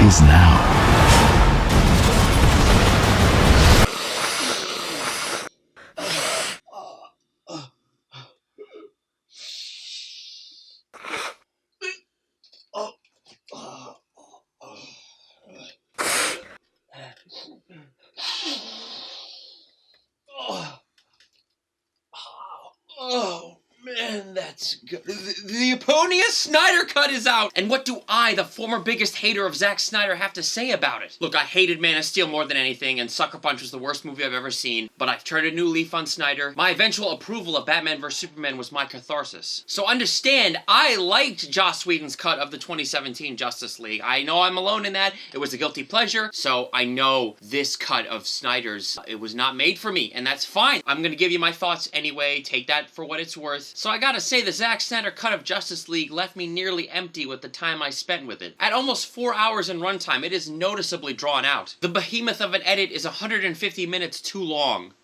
is now. Oh, man, that's good. The Eponius Snyder Cut is out! And what do I, the former biggest hater of Zack Snyder, have to say about it? Look, I hated Man of Steel more than anything, and Sucker Punch was the worst movie I've ever seen, but I've turned a new leaf on Snyder. My eventual approval of Batman vs Superman was my catharsis. So understand, I liked Joss Whedon's cut of the 2017 Justice League. I know I'm alone in that. It was a guilty pleasure, so I know this cut of Snyder's, it was not made for me, and that's fine. I'm gonna give you my thoughts anyway, take that for what it's worth. So I gotta say, the Zack Snyder cut of Justice League left me nearly empty with the time I spent with it. At almost 4 hours in runtime, it is noticeably drawn out. The behemoth of an edit is 150 minutes too long.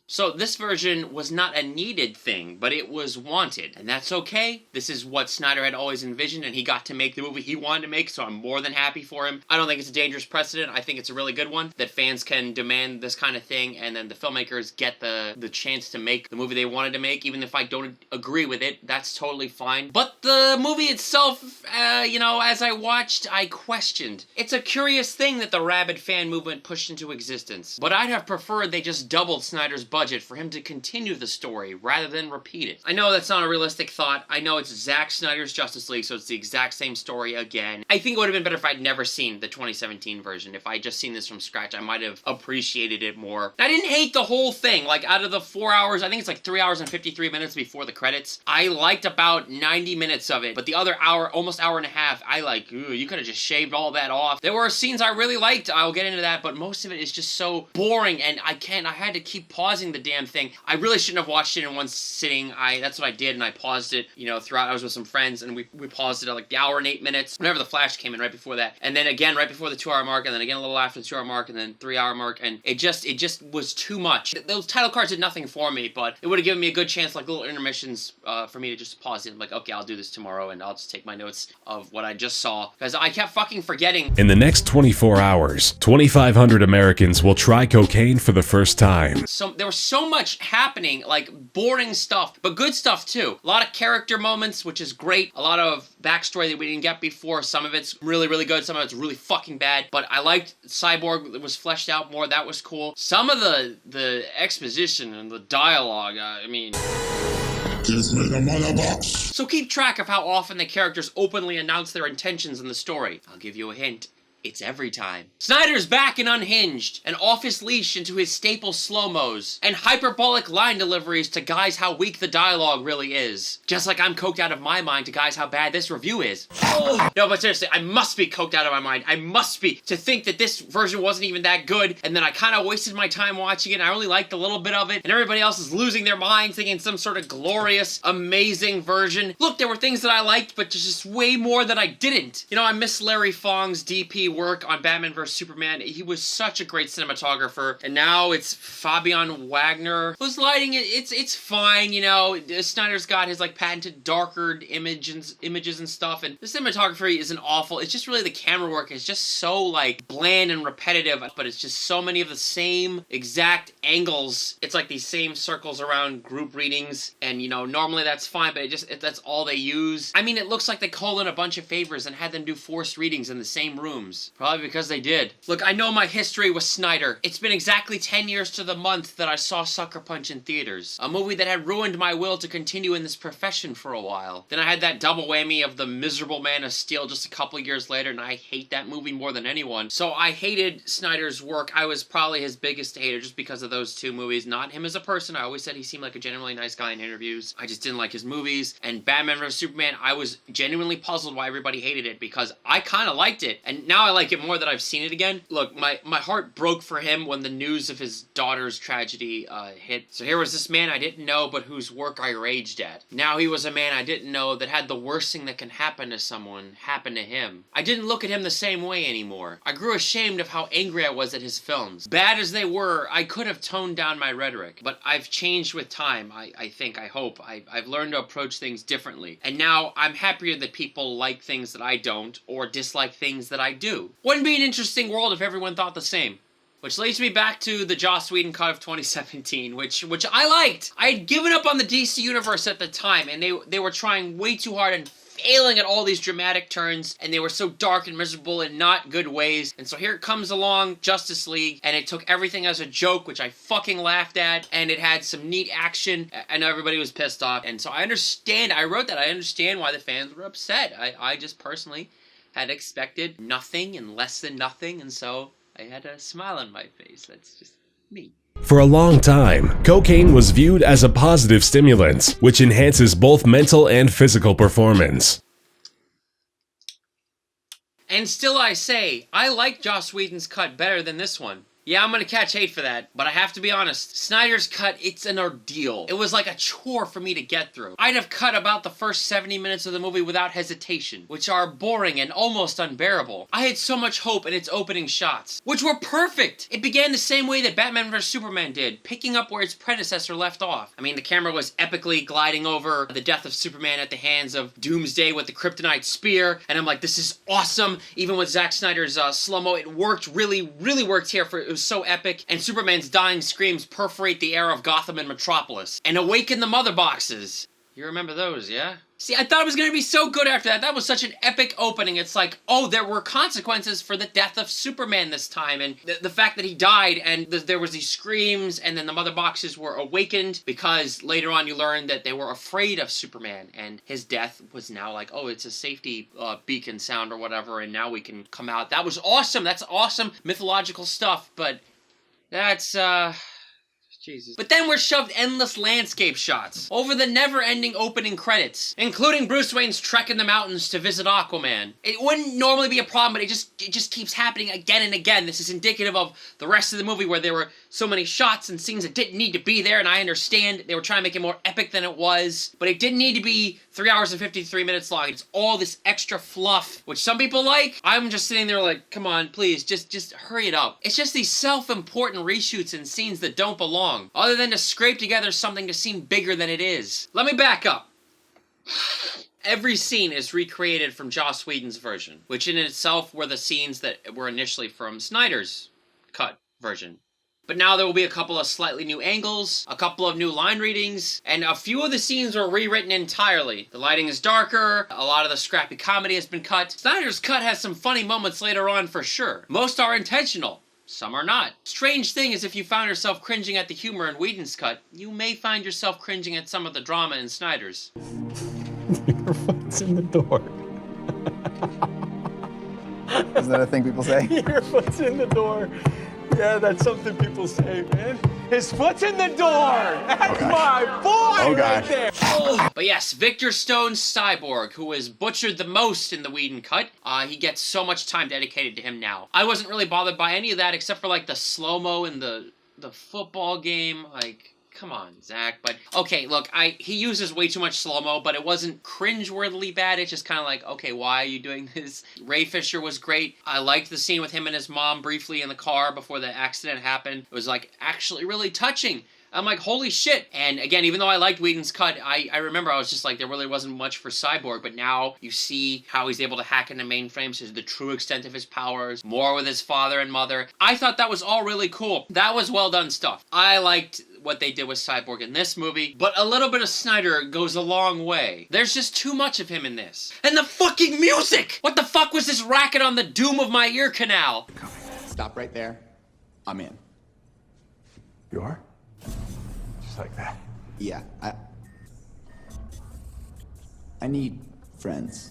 So this version was not a needed thing, but it was wanted, and that's okay. This is what Snyder had always envisioned, and he got to make the movie he wanted to make, so I'm more than happy for him. I don't think it's a dangerous precedent. I think it's a really good one, that fans can demand this kind of thing, and then the filmmakers get the chance to make the movie they wanted to make. Even if I don't agree with it, that's totally fine. But the movie itself, you know, as I watched, I questioned. It's a curious thing that the rabid fan movement pushed into existence, but I'd have preferred they just doubled Snyder's budget for him to continue the story rather than repeat it. I know that's not a realistic thought. I know it's Zack Snyder's Justice League, so it's the exact same story again. I think it would have been better if I'd never seen the 2017 version. If I'd just seen this from scratch, I might have appreciated it more. I didn't hate the whole thing. Like, out of the 4 hours, I think it's like 3 hours and 53 minutes before the credits, I liked about 90 minutes of it, but the other hour, almost hour and a half, I like, ooh, you could have just shaved all that off. There were scenes I really liked, I'll get into that, but most of it is just so boring, and I had to keep pausing the damn thing. I really shouldn't have watched it in one sitting. That's what I did, and I paused it, you know, throughout. I was with some friends, and we paused it at like the hour and 8 minutes, whenever the Flash came in, right before that. And then again, right before the 2 hour mark, and then again a little after the 2 hour mark, and then 3 hour mark, and it just was too much. Those title cards did nothing for me, but it would have given me a good chance, like little intermissions, for me to just pause it. I'm like, okay, I'll do this tomorrow, and I'll just take my notes of what I just saw, because I kept fucking forgetting. In the next 24 hours, 2,500 Americans will try cocaine for the first time. So there was so much happening, like boring stuff, but good stuff too. A lot of character moments, which is great. A lot of backstory that we didn't get before. Some of it's really, really good. Some of it's really fucking bad. But I liked Cyborg that was fleshed out more. That was cool. Some of the exposition and the dialogue, I mean... Give me the mother box. So keep track of how often the characters openly announce their intentions in the story. I'll give you a hint. It's every time. Snyder's back and unhinged, and off his leash into his staple slow-mos, and hyperbolic line deliveries to guys how weak the dialogue really is. Just like I'm coked out of my mind to guys how bad this review is. No, but seriously, I must be coked out of my mind. I must be, to think that this version wasn't even that good, and then I kind of wasted my time watching it, and I only liked a little bit of it, and everybody else is losing their minds thinking some sort of glorious, amazing version. Look, there were things that I liked, but just way more that I didn't. You know, I miss Larry Fong's DP work on Batman vs Superman. He was such a great cinematographer, and now it's Fabian Wagner who's lighting it. It's fine, you know. Snyder's got his like patented darker images and stuff, and the cinematography isn't awful. It's just really the camera work is just so like bland and repetitive, but it's just so many of the same exact angles. It's like these same circles around group readings, and you know, normally that's fine, but that's all they use. I mean, it looks like they called in a bunch of favors and had them do forced readings in the same rooms. Probably because they did. Look, I know my history with Snyder. It's been exactly 10 years to the month that I saw Sucker Punch in theaters. A movie that had ruined my will to continue in this profession for a while. Then I had that double whammy of the miserable Man of Steel just a couple years later, and I hate that movie more than anyone. So I hated Snyder's work. I was probably his biggest hater just because of those two movies. Not him as a person. I always said he seemed like a genuinely nice guy in interviews. I just didn't like his movies. And Batman vs Superman, I was genuinely puzzled why everybody hated it, because I kind of liked it. And now I like it more that I've seen it again. Look, my heart broke for him when the news of his daughter's tragedy hit. So here was this man I didn't know, but whose work I raged at. Now he was a man I didn't know that had the worst thing that can happen to someone happen to him. I didn't look at him the same way anymore. I grew ashamed of how angry I was at his films. Bad as they were, I could have toned down my rhetoric, but I've changed with time, I think, I hope. I've learned to approach things differently. And now I'm happier that people like things that I don't, or dislike things that I do. Wouldn't be an interesting world if everyone thought the same. Which leads me back to the Joss Whedon cut of 2017, which I liked. I had given up on the DC universe at the time, and they were trying way too hard and failing at all these dramatic turns, and they were so dark and miserable in not good ways. And so here it comes along, Justice League, and it took everything as a joke, which I fucking laughed at, and it had some neat action. I know everybody was pissed off, and so I understand, I wrote that, I understand why the fans were upset. I just personally had expected nothing and less than nothing, and so I had a smile on my face. That's just me. For a long time, cocaine was viewed as a positive stimulant, which enhances both mental and physical performance. And still I say, I like Joss Whedon's cut better than this one. Yeah, I'm gonna catch hate for that, but I have to be honest. Snyder's cut, it's an ordeal. It was like a chore for me to get through. I'd have cut about the first 70 minutes of the movie without hesitation, which are boring and almost unbearable. I had so much hope in its opening shots, which were perfect! It began the same way that Batman vs Superman did, picking up where its predecessor left off. I mean, the camera was epically gliding over the death of Superman at the hands of Doomsday with the kryptonite spear, and I'm like, this is awesome! Even with Zack Snyder's slow-mo, it worked, really worked here for it was so epic, and Superman's dying screams perforate the air of Gotham and Metropolis, and awaken the mother boxes. You remember those, yeah? See, I thought it was gonna be so good after that. That was such an epic opening. It's like, oh, there were consequences for the death of Superman this time, and the fact that he died, and there was these screams, and then the mother boxes were awakened, because later on you learned that they were afraid of Superman, and his death was now like, oh, it's a safety beacon sound or whatever, and now we can come out. That was awesome. That's awesome mythological stuff, but that's, Jesus. But then we're shoved endless landscape shots over the never-ending opening credits, including Bruce Wayne's trek in the mountains to visit Aquaman. It wouldn't normally be a problem, but it just keeps happening again and again. This is indicative of the rest of the movie where there were so many shots and scenes that didn't need to be there, and I understand they were trying to make it more epic than it was, but it didn't need to be 3 hours and 53 minutes long. It's all this extra fluff, which some people like. I'm just sitting there like, come on, please, just hurry it up. It's just these self-important reshoots and scenes that don't belong, other than to scrape together something to seem bigger than it is. Let me back up. Every scene is recreated from Joss Whedon's version, which in itself were the scenes that were initially from Snyder's cut version. But now there will be a couple of slightly new angles, a couple of new line readings, and a few of the scenes were rewritten entirely. The lighting is darker, a lot of the scrappy comedy has been cut. Snyder's cut has some funny moments later on for sure. Most are intentional. Some are not. Strange thing is, if you found yourself cringing at the humor in Whedon's cut, you may find yourself cringing at some of the drama in Snyder's. Your foot's in the door. Isn't that a thing people say? Your foot's in the door. Yeah, that's something people say, man. His foot's in the door! That's my boy right there! But yes, Victor Stone's Cyborg, who was butchered the most in the Whedon cut, he gets so much time dedicated to him now. I wasn't really bothered by any of that except for like the slow-mo in the football game, like... Come on, Zach, but... Okay, look, he uses way too much slow-mo, but it wasn't cringe-worthily bad. It's just kind of like, okay, why are you doing this? Ray Fisher was great. I liked the scene with him and his mom briefly in the car before the accident happened. It was, like, actually really touching. I'm like, holy shit. And again, even though I liked Whedon's cut, I remember I was just like, there really wasn't much for Cyborg, but now you see how he's able to hack into mainframes, the true extent of his powers, more with his father and mother. I thought that was all really cool. That was well done stuff. I liked what they did with Cyborg in this movie, but a little bit of Snyder goes a long way. There's just too much of him in this. And the fucking music! What the fuck was this racket on the doom of my ear canal? Stop right there. I'm in. You are? Just like that. Yeah, I need friends.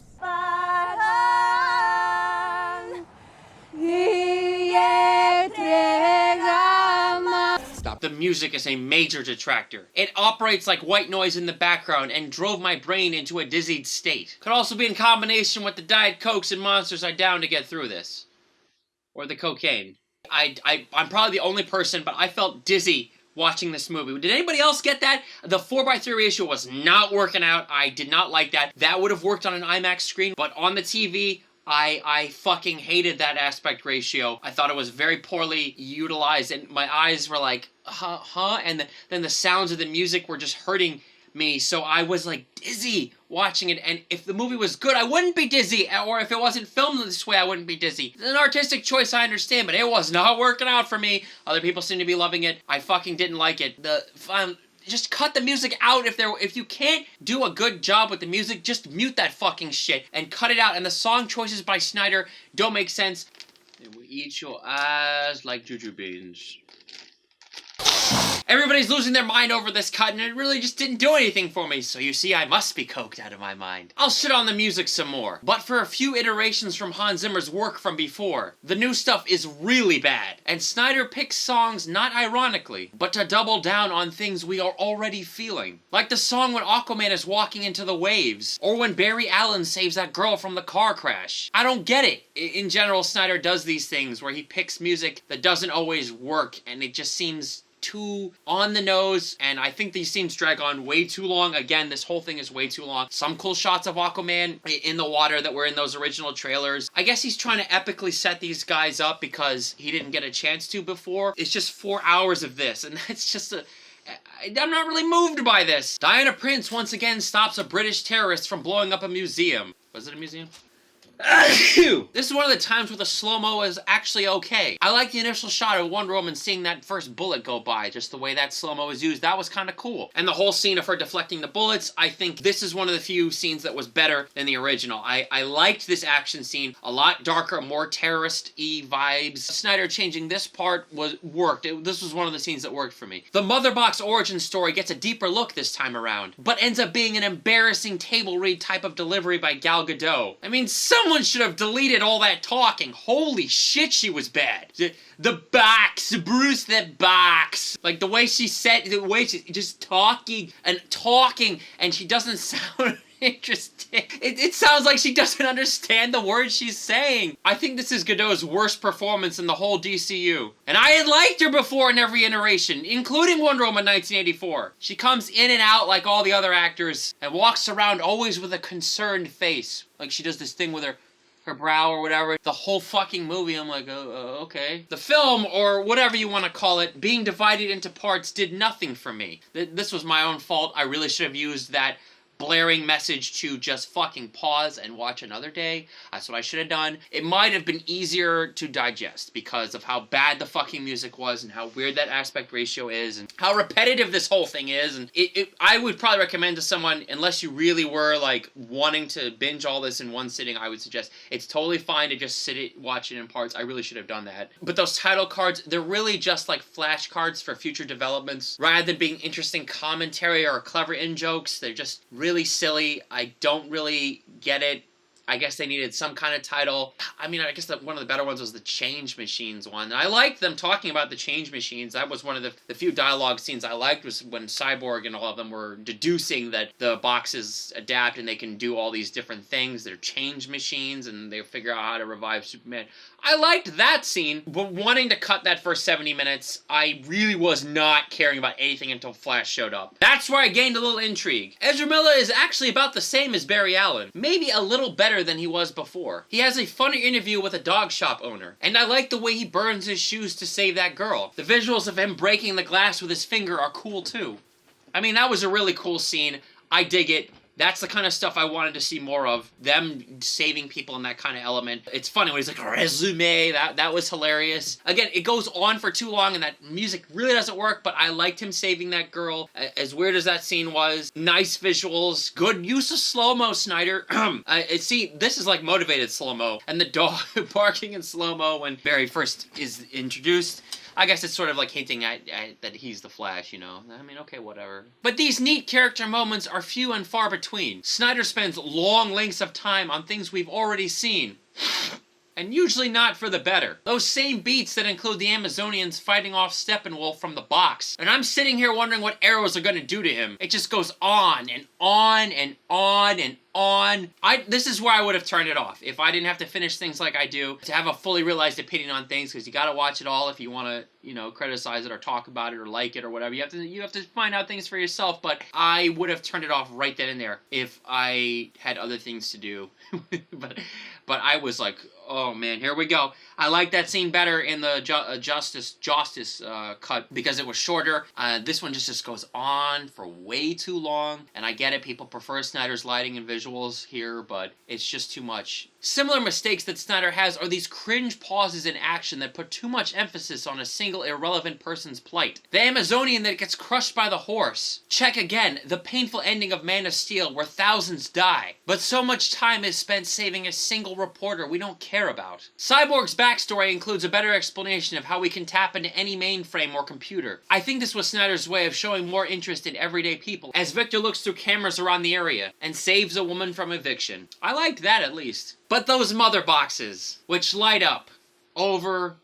Stop. The music is a major detractor. It operates like white noise in the background and drove my brain into a dizzied state. Could also be in combination with the Diet Cokes and Monsters I downed to get through this. or the cocaine. I'm probably the only person, but I felt dizzy watching this movie. Did anybody else get that? The 4:3 ratio was not working out. I did not like that. That would have worked on an IMAX screen, but on the TV, I fucking hated that aspect ratio. I thought it was very poorly utilized, and my eyes were like, huh? And then the sounds of the music were just hurting me, so I was like dizzy watching it. And if the movie was good, I wouldn't be dizzy, or if it wasn't filmed this way, I wouldn't be dizzy. It's an artistic choice, I understand, but it was not working out for me. Other people seem to be loving it. I fucking didn't like it. Just cut the music out. If you can't do a good job with the music, just mute that fucking shit and cut it out. And the song choices by Snyder don't make sense. They will eat your ass like juju beans. Everybody's losing their mind over this cut, and it really just didn't do anything for me, so you see, I must be coked out of my mind. I'll shit on the music some more, but for a few iterations from Hans Zimmer's work from before, the new stuff is really bad, and Snyder picks songs not ironically, but to double down on things we are already feeling. Like the song when Aquaman is walking into the waves, or when Barry Allen saves that girl from the car crash. I don't get it. In general, Snyder does these things where he picks music that doesn't always work, and it just seems too on the nose, and I think these scenes drag on way too long. Again, this whole thing is way too long. Some cool shots of Aquaman in the water that were in those original trailers. I guess he's trying to epically set these guys up because he didn't get a chance to before. It's just 4 hours of this, and that's just I'm not really moved by this. Diana Prince once again stops a British terrorist from blowing up a museum. Was it a museum? This is one of the times where the slow-mo is actually okay. I like the initial shot of Wonder Woman seeing that first bullet go by, just the way that slow-mo is used. That was kind of cool. And the whole scene of her deflecting the bullets, I think this is one of the few scenes that was better than the original. I liked this action scene. A lot darker, more terrorist-y vibes. Snyder changing this part worked. This was one of the scenes that worked for me. The Mother Box origin story gets a deeper look this time around, but ends up being an embarrassing table read type of delivery by Gal Gadot. I mean, someone should have deleted all that talking. Holy shit, she was bad. The box, Bruce, that box. Like the way she said, the way she's just talking, and she doesn't sound interesting. It sounds like she doesn't understand the words she's saying. I think this is Gadot's worst performance in the whole DCU. And I had liked her before in every iteration, including Wonder Woman 1984. She comes in and out like all the other actors and walks around always with a concerned face. Like she does this thing with her brow or whatever. The whole fucking movie, I'm like, okay. The film, or whatever you want to call it, being divided into parts did nothing for me. This was my own fault. I really should have used that blaring message to just fucking pause and watch another day. That's what I should have done. It might have been easier to digest because of how bad the fucking music was and how weird that aspect ratio is and how repetitive this whole thing is. And I would probably recommend to someone, unless you really were like wanting to binge all this in one sitting, I would suggest it's totally fine to just watch it in parts. I really should have done that. But those title cards, they're really just like flashcards for future developments. Rather than being interesting commentary or clever in-jokes, they're just really silly. I don't really get it. I guess they needed some kind of title. I mean, I guess one of the better ones was the Change Machines one. I liked them talking about the Change Machines. That was one of the few dialogue scenes I liked, was when Cyborg and all of them were deducing that the boxes adapt and they can do all these different things. They're Change Machines and they figure out how to revive Superman. I liked that scene, but wanting to cut that first 70 minutes, I really was not caring about anything until Flash showed up. That's where I gained a little intrigue. Ezra Miller is actually about the same as Barry Allen. Maybe a little better than he was before. He has a funny interview with a dog shop owner, and I like the way he burns his shoes to save that girl. The visuals of him breaking the glass with his finger are cool too. I mean, that was a really cool scene. I dig it. That's the kind of stuff I wanted to see more of. Them saving people in that kind of element. It's funny when he's like, resume, that was hilarious. Again, it goes on for too long and that music really doesn't work, but I liked him saving that girl. As weird as that scene was, nice visuals, good use of slow-mo, Snyder. See, this is like motivated slow-mo. And the dog barking in slow-mo when Barry first is introduced. I guess it's sort of like hinting at that he's the Flash, you know? I mean, okay, whatever. But these neat character moments are few and far between. Snyder spends long lengths of time on things we've already seen. and usually not for the better. Those same beats that include the Amazonians fighting off Steppenwolf from the box. And I'm sitting here wondering what arrows are gonna do to him. It just goes on and on and on and on. This is where I would have turned it off if I didn't have to finish things like I do, to have a fully realized opinion on things, because you gotta watch it all if you wanna, you know, criticize it or talk about it or like it or whatever. You have to find out things for yourself, but I would have turned it off right then and there if I had other things to do. but I was like, oh man, here we go. I like that scene better in the Justice cut because it was shorter. This one just goes on for way too long, and I get it, people prefer Snyder's lighting and visuals here, but it's just too much. Similar mistakes that Snyder has are these cringe pauses in action that put too much emphasis on a single irrelevant person's plight. The Amazonian that gets crushed by the horse. Check again, the painful ending of Man of Steel where thousands die, but so much time is spent saving a single reporter we don't care about. Cyborg's backstory includes a better explanation of how we can tap into any mainframe or computer. I think this was Snyder's way of showing more interest in everyday people, as Victor looks through cameras around the area and saves a woman from eviction. I liked that at least. But those mother boxes, which light up over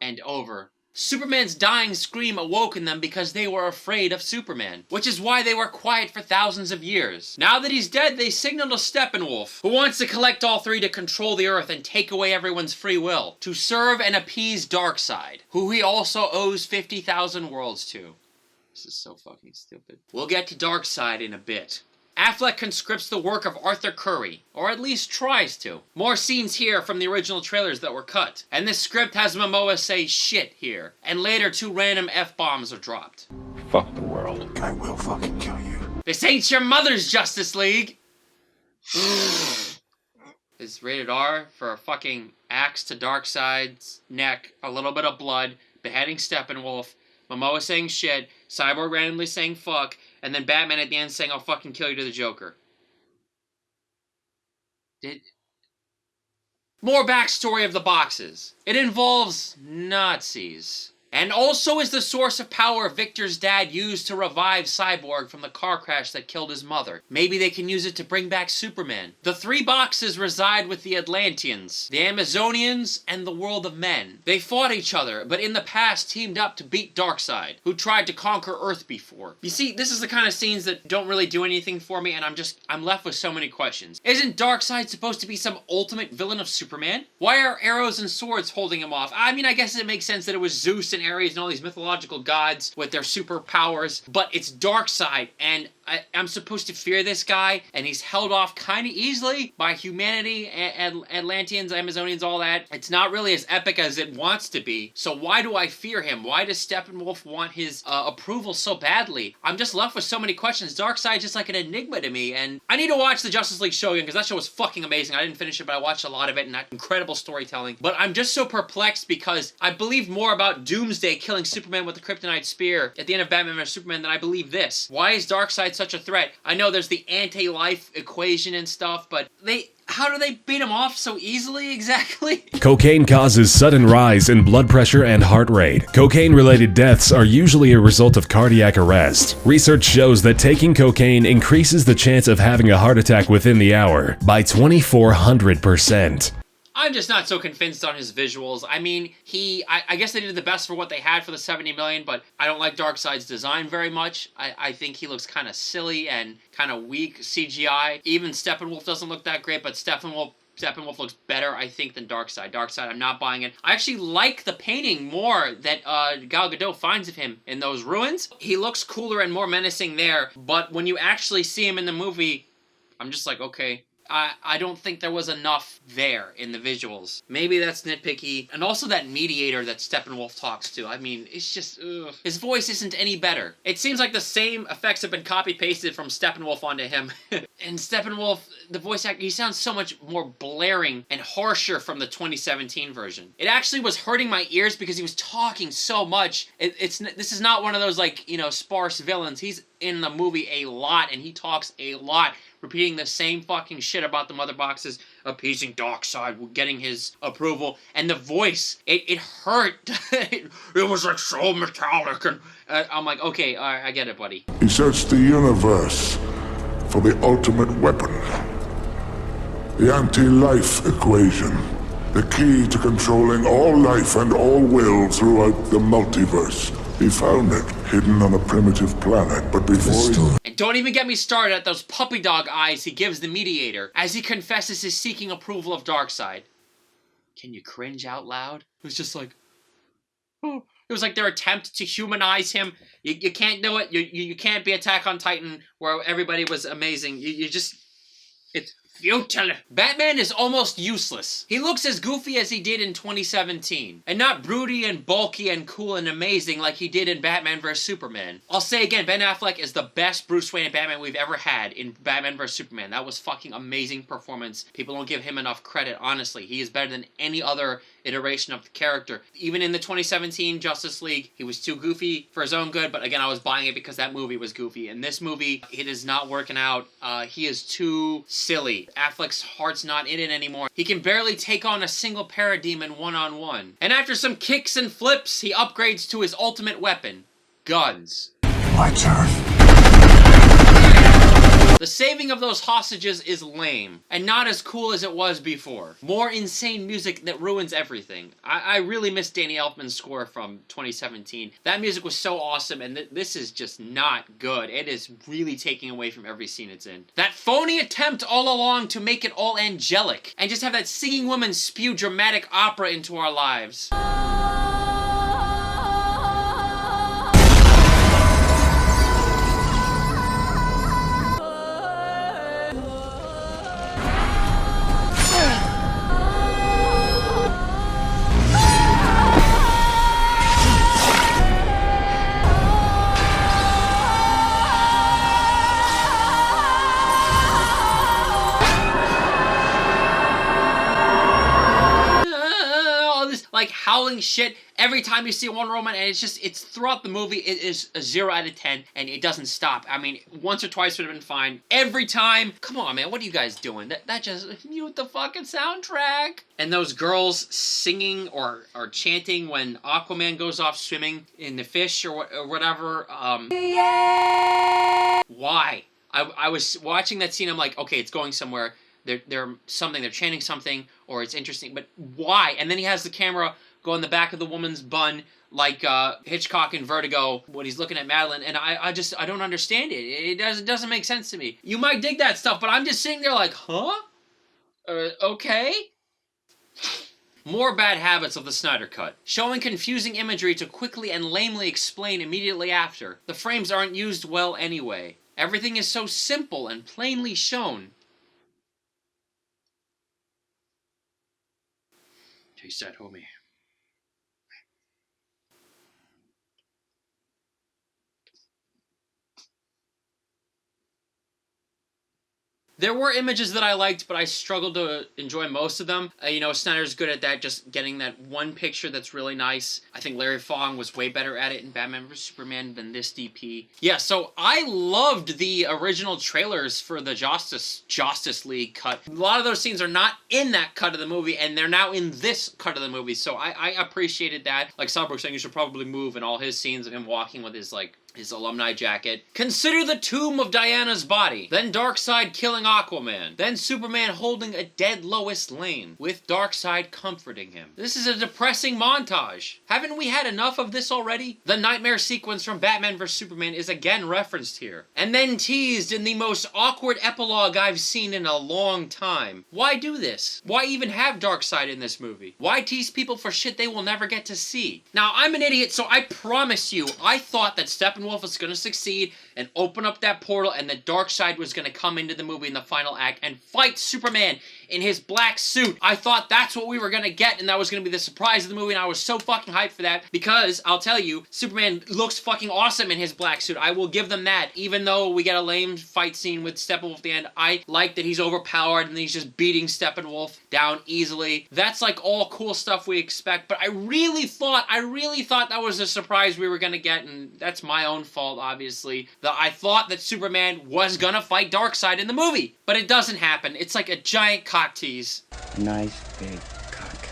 and over. Superman's dying scream awoke in them because they were afraid of Superman, which is why they were quiet for thousands of years. Now that he's dead, they signal to Steppenwolf, who wants to collect all three to control the Earth and take away everyone's free will, to serve and appease Darkseid, who he also owes 50,000 worlds to. This is so fucking stupid. We'll get to Darkseid in a bit. Affleck conscripts the work of Arthur Curry, or at least tries to. More scenes here from the original trailers that were cut. And this script has Momoa say shit here. And later 2 random F-bombs are dropped. Fuck the world. I will fucking kill you. This ain't your mother's Justice League! It's rated R for a fucking axe to Darkseid's neck, a little bit of blood, beheading Steppenwolf, Momoa saying shit, Cyborg randomly saying fuck, and then Batman at the end saying, I'll fucking kill you to the Joker. More backstory of the boxes. It involves Nazis. And also is the source of power Victor's dad used to revive Cyborg from the car crash that killed his mother. Maybe they can use it to bring back Superman. The 3 boxes reside with the Atlanteans, the Amazonians, and the world of men. They fought each other, but in the past teamed up to beat Darkseid, who tried to conquer Earth before. You see, this is the kind of scenes that don't really do anything for me, and I'm left with so many questions. Isn't Darkseid supposed to be some ultimate villain of Superman? Why are arrows and swords holding him off? I mean, I guess it makes sense that it was Zeus and Ares and all these mythological gods with their superpowers, but it's Darkseid, and I'm supposed to fear this guy, and he's held off kind of easily by humanity, Atlanteans, Amazonians, all that. It's not really as epic as it wants to be, so why do I fear him? Why does Steppenwolf want his approval so badly? I'm just left with so many questions. Darkseid's just like an enigma to me, and I need to watch the Justice League show again, because that show was fucking amazing. I didn't finish it, but I watched a lot of it, and that incredible storytelling. But I'm just so perplexed because I believed more about Doomsday killing Superman with the Kryptonite Spear at the end of Batman vs Superman than I believe this. Why is Darkseid such a threat? I know there's the anti-life equation and stuff, but how do they beat him off so easily exactly? Cocaine causes sudden rise in blood pressure and heart rate. Cocaine-related deaths are usually a result of cardiac arrest. Research shows that taking cocaine increases the chance of having a heart attack within the hour by 2,400%. I'm just not so convinced on his visuals. I mean, I guess they did the best for what they had for the 70 million, but I don't like Darkseid's design very much. I think he looks kind of silly and kind of weak CGI. Even Steppenwolf doesn't look that great, but Steppenwolf looks better, I think, than Darkseid. Darkseid, I'm not buying it. I actually like the painting more that Gal Gadot finds of him in those ruins. He looks cooler and more menacing there, but when you actually see him in the movie, I'm just like, okay. I don't think there was enough there in the visuals. Maybe that's nitpicky. And also that mediator that Steppenwolf talks to. I mean, it's just, ugh. His voice isn't any better. It seems like the same effects have been copy-pasted from Steppenwolf onto him. And Steppenwolf, the voice actor, he sounds so much more blaring and harsher from the 2017 version. It actually was hurting my ears because he was talking so much. This is not one of those, like, you know, sparse villains. He's in the movie a lot, and he talks a lot, repeating the same fucking shit about the mother boxes, appeasing Darkseid, getting his approval, and the voice, it hurt. It was like so metallic, and I'm like, okay, I get it, buddy. He searched the universe for the ultimate weapon. The anti-life equation. The key to controlling all life and all will throughout the multiverse. He found it, hidden on a primitive planet, but before he... And don't even get me started at those puppy dog eyes he gives the Mediator as he confesses his seeking approval of Darkseid. Can you cringe out loud? It was just like... Oh. It was like their attempt to humanize him. You can't do it. You can't be Attack on Titan where everybody was amazing. You just... It's futile. Batman is almost useless. He looks as goofy as he did in 2017. And not broody and bulky and cool and amazing like he did in Batman vs. Superman. I'll say again, Ben Affleck is the best Bruce Wayne and Batman we've ever had in Batman vs. Superman. That was fucking amazing performance. People don't give him enough credit, honestly. He is better than any other iteration of the character. Even in the 2017 Justice League, he was too goofy for his own good, but again, I was buying it because that movie was goofy. In this movie, it is not working out. He is too silly. Affleck's heart's not in it anymore. He can barely take on a single parademon one-on-one. And after some kicks and flips, he upgrades to his ultimate weapon, guns. My turn. The saving of those hostages is lame, and not as cool as it was before. More insane music that ruins everything. I really miss Danny Elfman's score from 2017. That music was so awesome, and this is just not good. It is really taking away from every scene it's in. That phony attempt all along to make it all angelic, and just have that singing woman spew dramatic opera into our lives. Like howling shit every time you see Wonder Woman, and it's throughout the movie, it is a 0 out of 10, and it doesn't stop. I mean, once or twice would have been fine. Every time, come on, man, what are you guys doing? That just, mute the fucking soundtrack. And those girls singing or chanting when Aquaman goes off swimming in the fish or whatever, why? I was watching that scene, I'm like, okay, it's going somewhere. They're chanting something, or it's interesting, but why? And then he has the camera go on the back of the woman's bun, like Hitchcock in Vertigo, when he's looking at Madeline, and I don't understand it. It doesn't make sense to me. You might dig that stuff, but I'm just sitting there like, huh? Okay? More bad habits of the Snyder Cut. Showing confusing imagery to quickly and lamely explain immediately after. The frames aren't used well anyway. Everything is so simple and plainly shown. Taste that, homie. There were images that I liked, but I struggled to enjoy most of them. You know, Snyder's good at that, just getting that one picture that's really nice. I think Larry Fong was way better at it in Batman vs. Superman than this DP. Yeah, so I loved the original trailers for the Justice League cut. A lot of those scenes are not in that cut of the movie, and they're now in this cut of the movie, so I appreciated that. Like Cyborg saying you should probably move, and all his scenes of him walking with his, like, his alumni jacket. Consider the tomb of Diana's body. Then Darkseid killing Aquaman. Then Superman holding a dead Lois Lane, with Darkseid comforting him. This is a depressing montage. Haven't we had enough of this already? The nightmare sequence from Batman vs. Superman is again referenced here. And then teased in the most awkward epilogue I've seen in a long time. Why do this? Why even have Darkseid in this movie? Why tease people for shit they will never get to see? Now, I'm an idiot, so I promise you, I thought that Steppenwolf was going to succeed and open up that portal, and the Darkseid was going to come into the movie in the final act and fight Superman in his black suit. I thought that's what we were going to get, and that was going to be the surprise of the movie, and I was so fucking hyped for that, because, I'll tell you, Superman looks fucking awesome in his black suit. I will give them that. Even though we get a lame fight scene with Steppenwolf at the end, I like that he's overpowered and he's just beating Steppenwolf down easily. That's like all cool stuff we expect, but I really thought that was a surprise we were going to get, and that's my own fault, obviously. That I thought that Superman was gonna fight Darkseid in the movie, but it doesn't happen. It's like a giant cock tease. Nice big cock.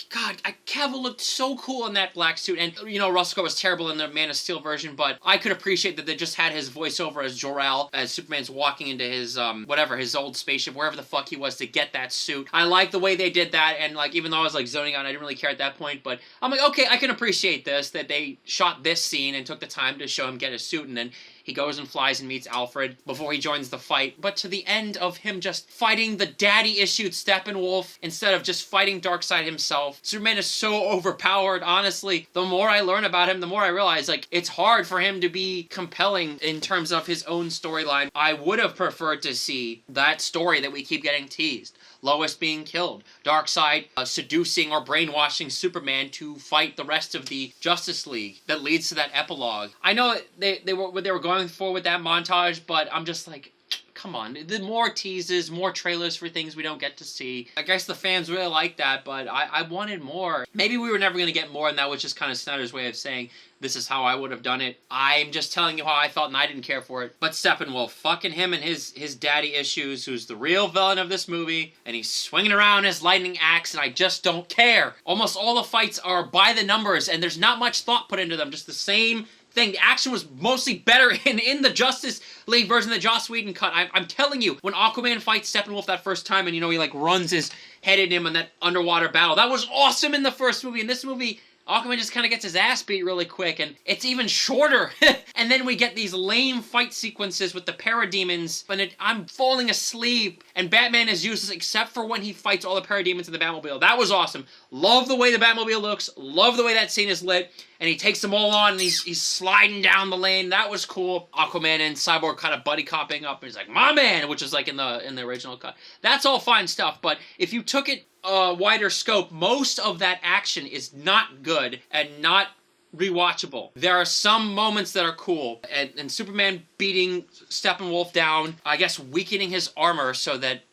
God, God, Cavill looked so cool in that black suit. And, you know, Russell Crowe was terrible in the Man of Steel version, but I could appreciate that they just had his voiceover as Jor-El, as Superman's walking into his, whatever, his old spaceship, wherever the fuck he was, to get that suit. I like the way they did that, and, like, even though I was, like, zoning out, I didn't really care at that point, but I'm like, okay, I can appreciate this, that they shot this scene and took the time to show him get his suit, and then he goes and flies and meets Alfred before he joins the fight. But to the end of him just fighting the daddy-issued Steppenwolf instead of just fighting Darkseid himself. Superman is so overpowered, honestly. The more I learn about him, the more I realize, like, it's hard for him to be compelling in terms of his own storyline. I would have preferred to see that story that we keep getting teased. Lois being killed, Darkseid seducing or brainwashing Superman to fight the rest of the Justice League that leads to that epilogue. I know they were what they were going for with that montage, but I'm just like, come on. The more teases, more trailers for things we don't get to see. I guess the fans really like that, but I wanted more. Maybe we were never going to get more, and that was just kind of Snyder's way of saying, this is how I would have done it. I'm just telling you how I felt, and I didn't care for it. But Steppenwolf, fucking him and his daddy issues, who's the real villain of this movie, and he's swinging around his lightning axe, and I just don't care. Almost all the fights are by the numbers, and there's not much thought put into them, just the same thing. The action was mostly better in the Justice League version, the Joss Whedon cut. I'm telling you, when Aquaman fights Steppenwolf that first time, and, you know, he, like, runs his head at him in that underwater battle, that was awesome in the first movie. In this movie, Aquaman just kind of gets his ass beat really quick, and it's even shorter. And then we get these lame fight sequences with the parademons, and I'm falling asleep, and Batman is useless except for when he fights all the parademons in the Batmobile. That was awesome. Love the way the Batmobile looks, love the way that scene is lit, and he takes them all on, and he's sliding down the lane. That was cool. Aquaman and Cyborg kind of buddy copping up, and he's like, my man, which is like in the original cut. That's all fine stuff, but if you took it wider scope, most of that action is not good and not rewatchable. There are some moments that are cool, and Superman beating Steppenwolf down, I guess weakening his armor so that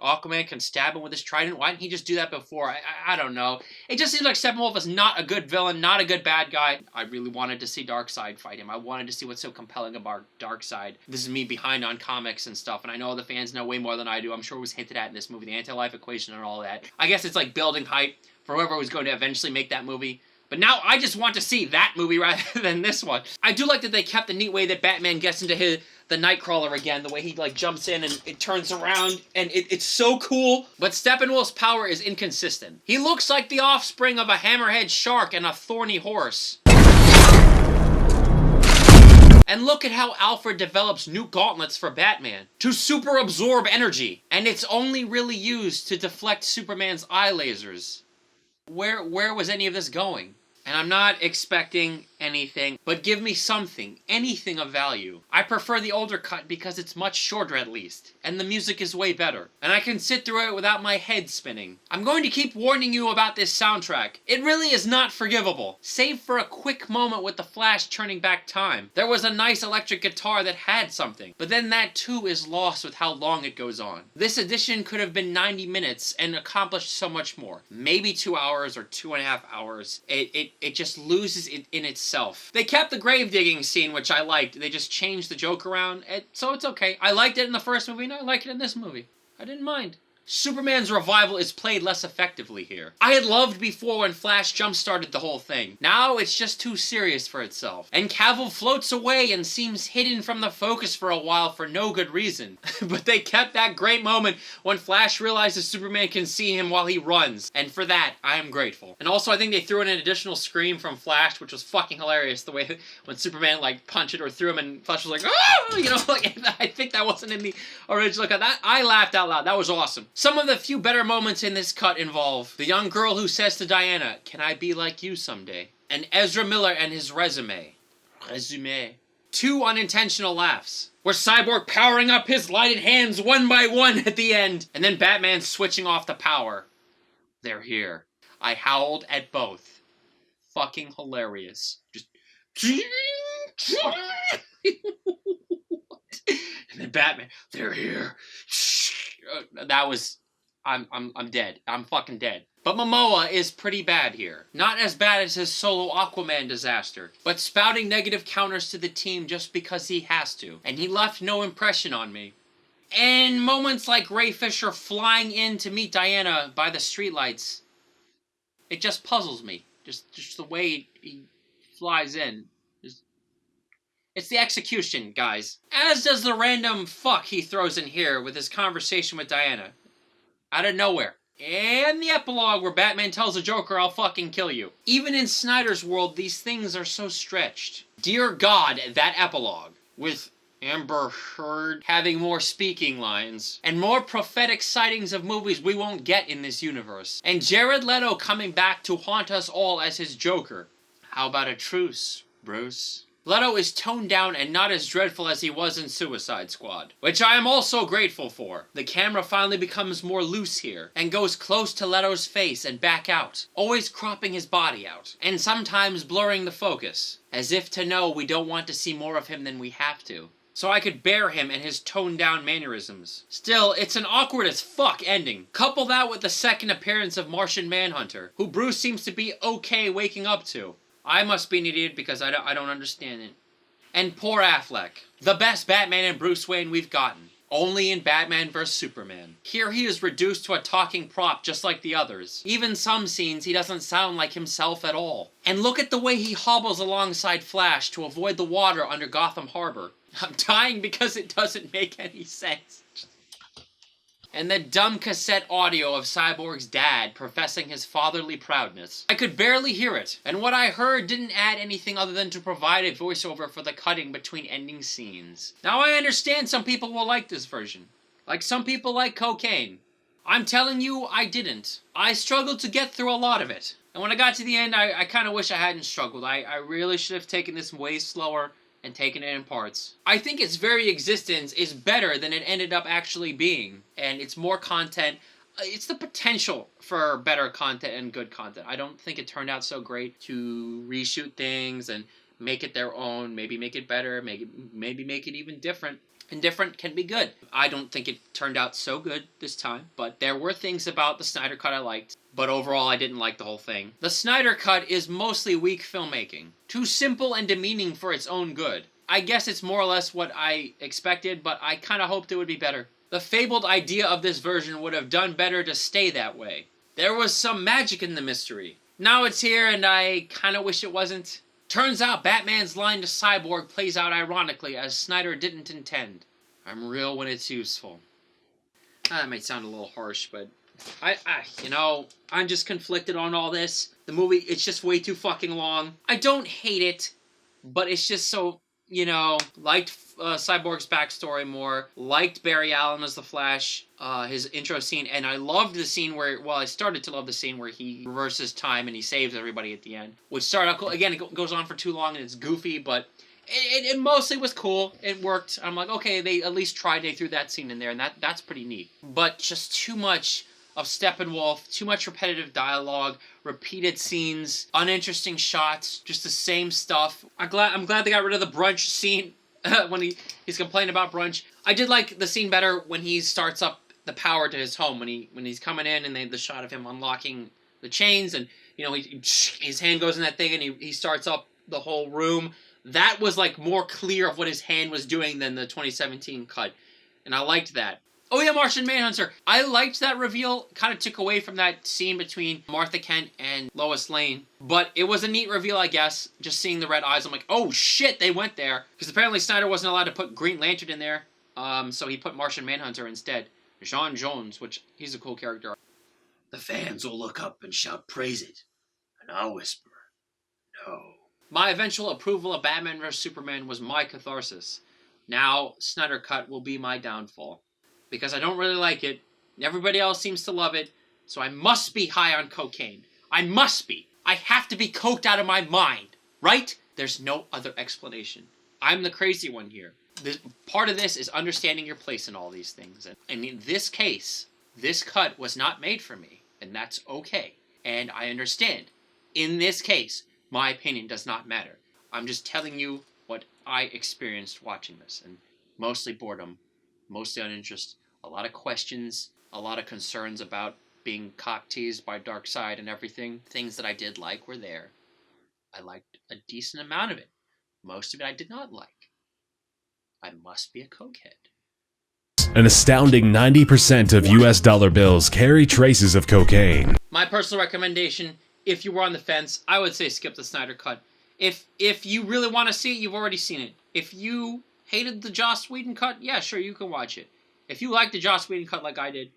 Aquaman can stab him with his trident. Why didn't he just do that before? I don't know. It just seems like Steppenwolf is not a good villain, not a good bad guy. I really wanted to see Darkseid fight him. I wanted to see what's so compelling about Darkseid. This is me behind on comics and stuff, and I know the fans know way more than I do. I'm sure it was hinted at in this movie, the anti-life equation and all that. I guess it's like building hype for whoever was going to eventually make that movie. But now I just want to see that movie rather than this one. I do like that they kept the neat way that Batman gets into the Nightcrawler again, the way he, like, jumps in and it turns around, and it's so cool. But Steppenwolf's power is inconsistent. He looks like the offspring of a hammerhead shark and a thorny horse. And look at how Alfred develops new gauntlets for Batman to super absorb energy, and it's only really used to deflect Superman's eye lasers. Where was any of this going? And I'm not expecting anything, but give me something, anything of value. I prefer the older cut because it's much shorter at least, and the music is way better, and I can sit through it without my head spinning. I'm going to keep warning you about this soundtrack. It really is not forgivable, save for a quick moment with the Flash turning back time. There was a nice electric guitar that had something, but then that too is lost with how long it goes on. This edition could have been 90 minutes and accomplished so much more. Maybe 2 hours or 2.5 hours. It just loses it in itself. They kept the grave digging scene, which I liked. They just changed the joke around, so it's okay. I liked it in the first movie, and I like it in this movie. I didn't mind. Superman's revival is played less effectively here. I had loved before when Flash jump-started the whole thing. Now it's just too serious for itself. And Cavill floats away and seems hidden from the focus for a while for no good reason. But they kept that great moment when Flash realizes Superman can see him while he runs. And for that, I am grateful. And also I think they threw in an additional scream from Flash, which was fucking hilarious. The way when Superman like punched it or threw him and Flash was like, oh! You know, like I think that wasn't in the original cut. I laughed out loud. That was awesome. Some of the few better moments in this cut involve the young girl who says to Diana, "Can I be like you someday?" And Ezra Miller and his resume. Two unintentional laughs. Where Cyborg powering up his lighted hands one by one at the end. And then Batman switching off the power. They're here. I howled at both. Fucking hilarious. Just... And then Batman, they're here. That was... I'm dead. I'm fucking dead. But Momoa is pretty bad here. Not as bad as his solo Aquaman disaster, but spouting negative counters to the team just because he has to. And he left no impression on me. And moments like Ray Fisher flying in to meet Diana by the streetlights. It just puzzles me. Just the way he flies in. It's the execution, guys. As does the random fuck he throws in here with his conversation with Diana. Out of nowhere. And the epilogue where Batman tells the Joker, I'll fucking kill you. Even in Snyder's world, these things are so stretched. Dear God, that epilogue. With Amber Heard having more speaking lines. And more prophetic sightings of movies we won't get in this universe. And Jared Leto coming back to haunt us all as his Joker. How about a truce, Bruce? Leto is toned down and not as dreadful as he was in Suicide Squad, which I am also grateful for. The camera finally becomes more loose here, and goes close to Leto's face and back out, always cropping his body out, and sometimes blurring the focus, as if to know we don't want to see more of him than we have to. So I could bear him and his toned down mannerisms. Still, it's an awkward as fuck ending. Couple that with the second appearance of Martian Manhunter, who Bruce seems to be okay waking up to. I must be an idiot because I don't understand it. And poor Affleck. The best Batman and Bruce Wayne we've gotten. Only in Batman vs. Superman. Here he is reduced to a talking prop just like the others. Even some scenes he doesn't sound like himself at all. And look at the way he hobbles alongside Flash to avoid the water under Gotham Harbor. I'm dying because it doesn't make any sense. And the dumb cassette audio of Cyborg's dad professing his fatherly proudness. I could barely hear it, and what I heard didn't add anything other than to provide a voiceover for the cutting between ending scenes. Now I understand some people will like this version. Like some people like cocaine. I'm telling you, I didn't. I struggled to get through a lot of it. And when I got to the end, I kind of wish I hadn't struggled. I really should have taken this way slower and taken it in parts. I think its very existence is better than it ended up actually being. And it's more content. It's the potential for better content and good content. I don't think it turned out so great to reshoot things and make it their own, maybe make it better, maybe make it even different. And different can be good. I don't think it turned out so good this time, but there were things about the Snyder Cut I liked. But overall, I didn't like the whole thing. The Snyder Cut is mostly weak filmmaking. Too simple and demeaning for its own good. I guess it's more or less what I expected, but I kind of hoped it would be better. The fabled idea of this version would have done better to stay that way. There was some magic in the mystery. Now it's here, and I kind of wish it wasn't. Turns out Batman's line to Cyborg plays out ironically, as Snyder didn't intend. I'm real when it's useful. That might sound a little harsh, but I'm just conflicted on all this. The movie, it's just way too fucking long. I don't hate it, but it's just so, liked Cyborg's backstory more, liked Barry Allen as the Flash, his intro scene, and I loved the scene I started to love the scene where he reverses time and he saves everybody at the end, which started out cool. Again, it goes on for too long and it's goofy, but it mostly was cool. It worked. I'm like, okay, they at least tried, they threw that scene in there, and that's pretty neat. But just too much of Steppenwolf, too much repetitive dialogue, repeated scenes, uninteresting shots, just the same stuff. I'm glad they got rid of the brunch scene when he's complaining about brunch. I did like the scene better when he starts up the power to his home, when he's coming in and the shot of him unlocking the chains and his hand goes in that thing and he starts up the whole room. That was like more clear of what his hand was doing than the 2017 cut, and I liked that. Oh yeah, Martian Manhunter. I liked that reveal. Kind of took away from that scene between Martha Kent and Lois Lane. But it was a neat reveal, I guess. Just seeing the red eyes, I'm like, oh shit, they went there. Because apparently Snyder wasn't allowed to put Green Lantern in there. So he put Martian Manhunter instead. John Jones, which he's a cool character. The fans will look up and shout praise it. And I'll whisper, no. My eventual approval of Batman vs. Superman was my catharsis. Now, Snyder Cut will be my downfall. Because I don't really like it. Everybody else seems to love it. So I must be high on cocaine. I must be. I have to be coked out of my mind. Right? There's no other explanation. I'm the crazy one here. Part of this is understanding your place in all these things. And in this case, this cut was not made for me. And that's okay. And I understand. In this case, my opinion does not matter. I'm just telling you what I experienced watching this. And mostly boredom. Mostly uninterest, a lot of questions, a lot of concerns about being cock-teased by Darkseid and everything. Things that I did like were there. I liked a decent amount of it. Most of it I did not like. I must be a cokehead. An astounding 90% of US dollar bills carry traces of cocaine. My personal recommendation if you were on the fence, I would say skip the Snyder Cut. If you really want to see it, you've already seen it. If you hated the Joss Whedon cut, yeah, sure, you can watch it. If you like the Joss Whedon cut like I did,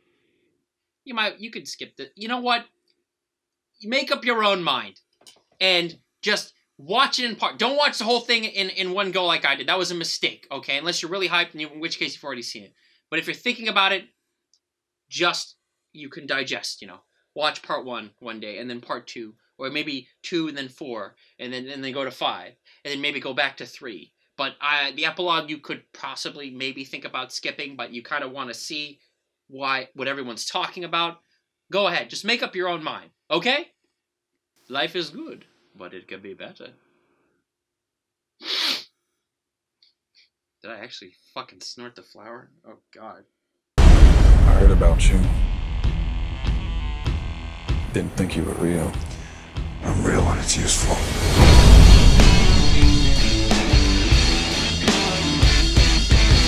you could skip it. You know what? You make up your own mind and just watch it in part. Don't watch the whole thing in one go like I did. That was a mistake, okay? Unless you're really hyped, in which case you've already seen it. But if you're thinking about it, you can digest, Watch part 1 one day, and then part 2, or maybe 2 and then 4, and then go to 5, and then maybe go back to 3. But the epilogue you could possibly maybe think about skipping, but you kind of want to see what everyone's talking about. Go ahead, just make up your own mind, okay? Life is good, but it could be better. Did I actually fucking snort the flower? Oh god. I heard about you. Didn't think you were real. I'm real when it's useful.